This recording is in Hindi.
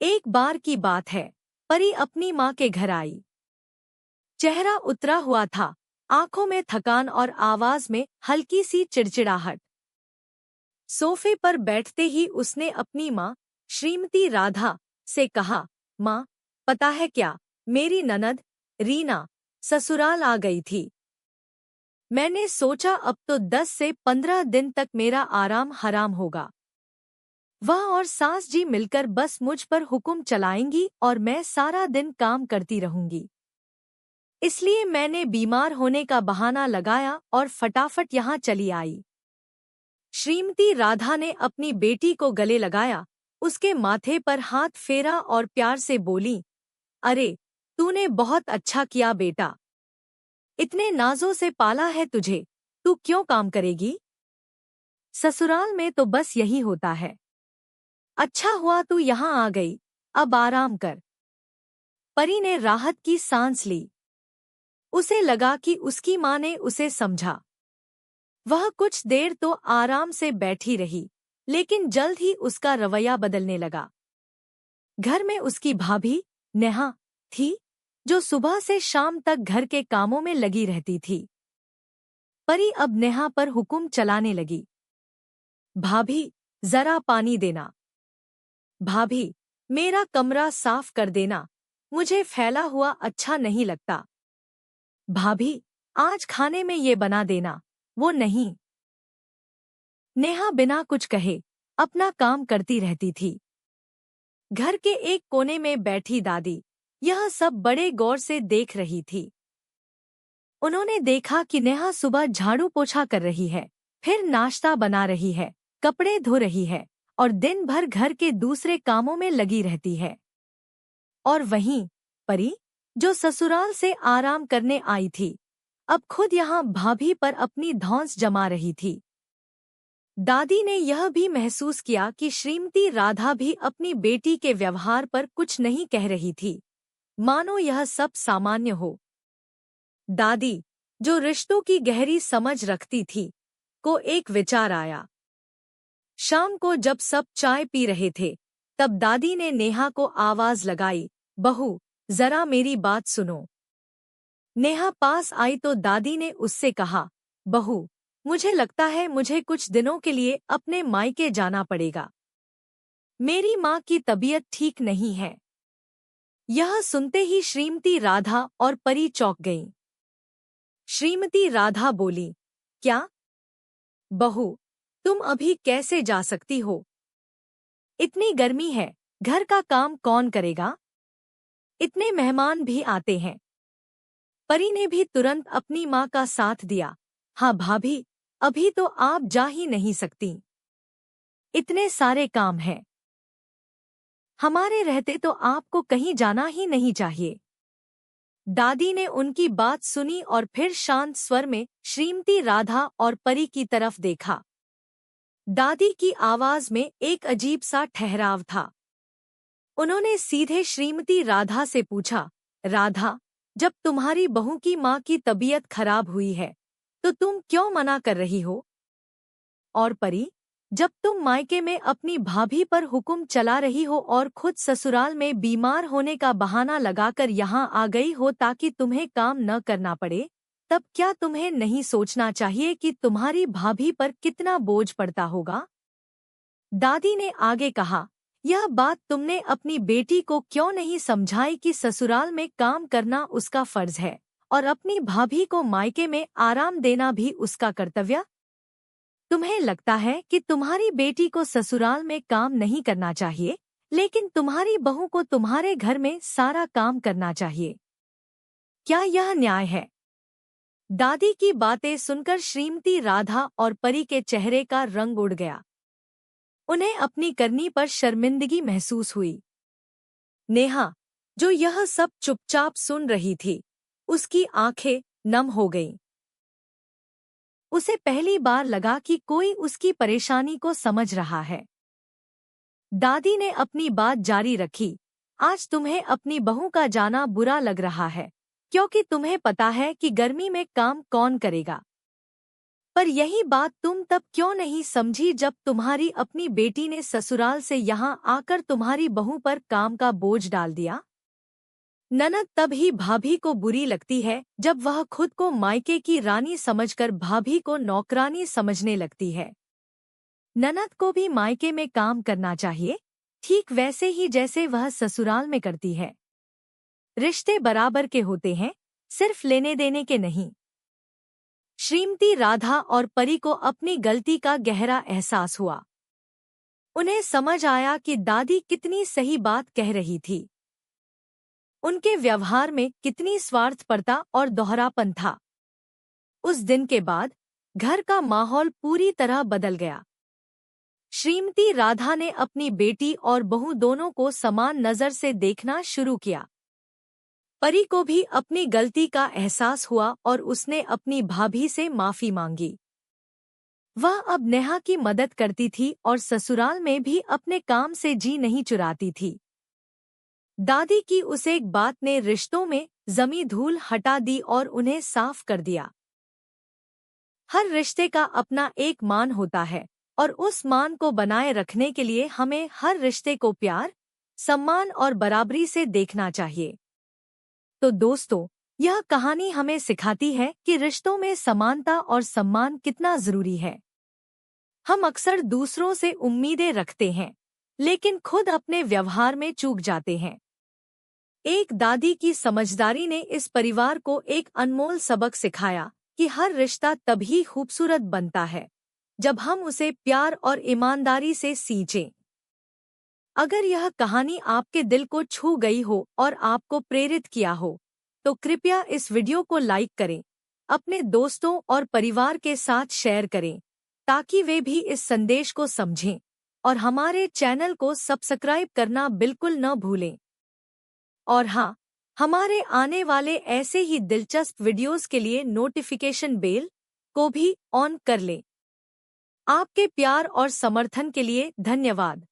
एक बार की बात है, परी अपनी माँ के घर आई। चेहरा उतरा हुआ था, आंखों में थकान और आवाज में हल्की सी चिड़चिड़ाहट। सोफे पर बैठते ही उसने अपनी माँ, श्रीमती राधा, से कहा, माँ, पता है क्या, मेरी ननद, रीना, ससुराल आ गई थी। मैंने सोचा अब तो 10 से 15 दिन तक मेरा आराम हराम होगा। वह और सास जी मिलकर बस मुझ पर हुक्म चलाएंगी और मैं सारा दिन काम करती रहूंगी। इसलिए मैंने बीमार होने का बहाना लगाया और फटाफट यहाँ चली आई। श्रीमती राधा ने अपनी बेटी को गले लगाया, उसके माथे पर हाथ फेरा और प्यार से बोली, अरे, तूने बहुत अच्छा किया बेटा। इतने नाजों से पाला है तुझे, तू क्यों काम करेगी? ससुराल में तो बस यही होता है। अच्छा हुआ तू यहाँ आ गई, अब आराम कर। परी ने राहत की सांस ली। उसे लगा कि उसकी माँ ने उसे समझा। वह कुछ देर तो आराम से बैठी रही, लेकिन जल्द ही उसका रवैया बदलने लगा। घर में उसकी भाभी, नेहा, थी, जो सुबह से शाम तक घर के कामों में लगी रहती थी। परी अब नेहा पर हुक्म चलाने लगी। भाभी, जरा पानी देना। भाभी, मेरा कमरा साफ कर देना, मुझे फैला हुआ अच्छा नहीं लगता। भाभी, आज खाने में ये बना देना, वो नहीं। नेहा बिना कुछ कहे अपना काम करती रहती थी। घर के एक कोने में बैठी दादी यह सब बड़े गौर से देख रही थी। उन्होंने देखा कि नेहा सुबह झाड़ू पोछा कर रही है, फिर नाश्ता बना रही है, कपड़े धो रही है और दिन भर घर के दूसरे कामों में लगी रहती है। और वहीं परी, जो ससुराल से आराम करने आई थी, अब खुद यहाँ भाभी पर अपनी धौंस जमा रही थी। दादी ने यह भी महसूस किया कि श्रीमती राधा भी अपनी बेटी के व्यवहार पर कुछ नहीं कह रही थी, मानो यह सब सामान्य हो। दादी, जो रिश्तों की गहरी समझ रखती थी, को एक विचार आया। शाम को जब सब चाय पी रहे थे, तब दादी ने नेहा को आवाज लगाई, बहू, जरा मेरी बात सुनो। नेहा पास आई तो दादी ने उससे कहा, बहू, मुझे लगता है मुझे कुछ दिनों के लिए अपने मायके जाना पड़ेगा। मेरी माँ की तबीयत ठीक नहीं है। यह सुनते ही श्रीमती राधा और परी चौंक गईं। श्रीमती राधा बोली, क्या? बहू, तुम अभी कैसे जा सकती हो? इतनी गर्मी है, घर का काम कौन करेगा? इतने मेहमान भी आते हैं। परी ने भी तुरंत अपनी माँ का साथ दिया, हाँ भाभी, अभी तो आप जा ही नहीं सकती। इतने सारे काम हैं। हमारे रहते तो आपको कहीं जाना ही नहीं चाहिए। दादी ने उनकी बात सुनी और फिर शांत स्वर में श्रीमती राधा और परी की तरफ देखा। दादी की आवाज में एक अजीब सा ठहराव था। उन्होंने सीधे श्रीमती राधा से पूछा, राधा, जब तुम्हारी बहू की माँ की तबीयत खराब हुई है, तो तुम क्यों मना कर रही हो? और परी, जब तुम मायके में अपनी भाभी पर हुक्म चला रही हो और खुद ससुराल में बीमार होने का बहाना लगाकर यहाँ आ गई हो ताकि तुम्हें काम न करना पड़े, तब क्या तुम्हें नहीं सोचना चाहिए कि तुम्हारी भाभी पर कितना बोझ पड़ता होगा? दादी ने आगे कहा, यह बात तुमने अपनी बेटी को क्यों नहीं समझाई कि ससुराल में काम करना उसका फर्ज है और अपनी भाभी को मायके में आराम देना भी उसका कर्तव्य? तुम्हें लगता है कि तुम्हारी बेटी को ससुराल में काम नहीं करना चाहिए, लेकिन तुम्हारी बहू को तुम्हारे घर में सारा काम करना चाहिए। क्या यह न्याय है? दादी की बातें सुनकर श्रीमती राधा और परी के चेहरे का रंग उड़ गया। उन्हें अपनी करनी पर शर्मिंदगी महसूस हुई। नेहा, जो यह सब चुपचाप सुन रही थी, उसकी आंखें नम हो गईं। उसे पहली बार लगा कि कोई उसकी परेशानी को समझ रहा है। दादी ने अपनी बात जारी रखी, आज तुम्हें अपनी बहू का जाना बुरा लग रहा है, क्योंकि तुम्हें पता है कि गर्मी में काम कौन करेगा। पर यही बात तुम तब क्यों नहीं समझी जब तुम्हारी अपनी बेटी ने ससुराल से यहाँ आकर तुम्हारी बहू पर काम का बोझ डाल दिया? ननद तब ही भाभी को बुरी लगती है जब वह खुद को मायके की रानी समझकर भाभी को नौकरानी समझने लगती है। ननद को भी मायके में काम करना चाहिए, ठीक वैसे ही जैसे वह ससुराल में करती है। रिश्ते बराबर के होते हैं, सिर्फ लेने देने के नहीं। श्रीमती राधा और परी को अपनी गलती का गहरा एहसास हुआ। उन्हें समझ आया कि दादी कितनी सही बात कह रही थी। उनके व्यवहार में कितनी स्वार्थपरता और दोहरापन था। उस दिन के बाद घर का माहौल पूरी तरह बदल गया। श्रीमती राधा ने अपनी बेटी और बहू दोनों को समान नजर से देखना शुरू किया। परी को भी अपनी गलती का एहसास हुआ और उसने अपनी भाभी से माफी मांगी। वह अब नेहा की मदद करती थी और ससुराल में भी अपने काम से जी नहीं चुराती थी। दादी की उस एक बात ने रिश्तों में जमी धूल हटा दी और उन्हें साफ कर दिया। हर रिश्ते का अपना एक मान होता है और उस मान को बनाए रखने के लिए हमें हर रिश्ते को प्यार, सम्मान और बराबरी से देखना चाहिए। तो दोस्तों, यह कहानी हमें सिखाती है कि रिश्तों में समानता और सम्मान कितना जरूरी है। हम अक्सर दूसरों से उम्मीदें रखते हैं, लेकिन खुद अपने व्यवहार में चूक जाते हैं। एक दादी की समझदारी ने इस परिवार को एक अनमोल सबक सिखाया कि हर रिश्ता तभी खूबसूरत बनता है जब हम उसे प्यार और ईमानदारी से सींचें। अगर यह कहानी आपके दिल को छू गई हो और आपको प्रेरित किया हो, तो कृपया इस वीडियो को लाइक करें, अपने दोस्तों और परिवार के साथ शेयर करें, ताकि वे भी इस संदेश को समझें, और हमारे चैनल को सब्सक्राइब करना बिल्कुल न भूलें। और हाँ, हमारे आने वाले ऐसे ही दिलचस्प वीडियोस के लिए नोटिफिकेशन बेल को भी ऑन कर लें। आपके प्यार और समर्थन के लिए धन्यवाद।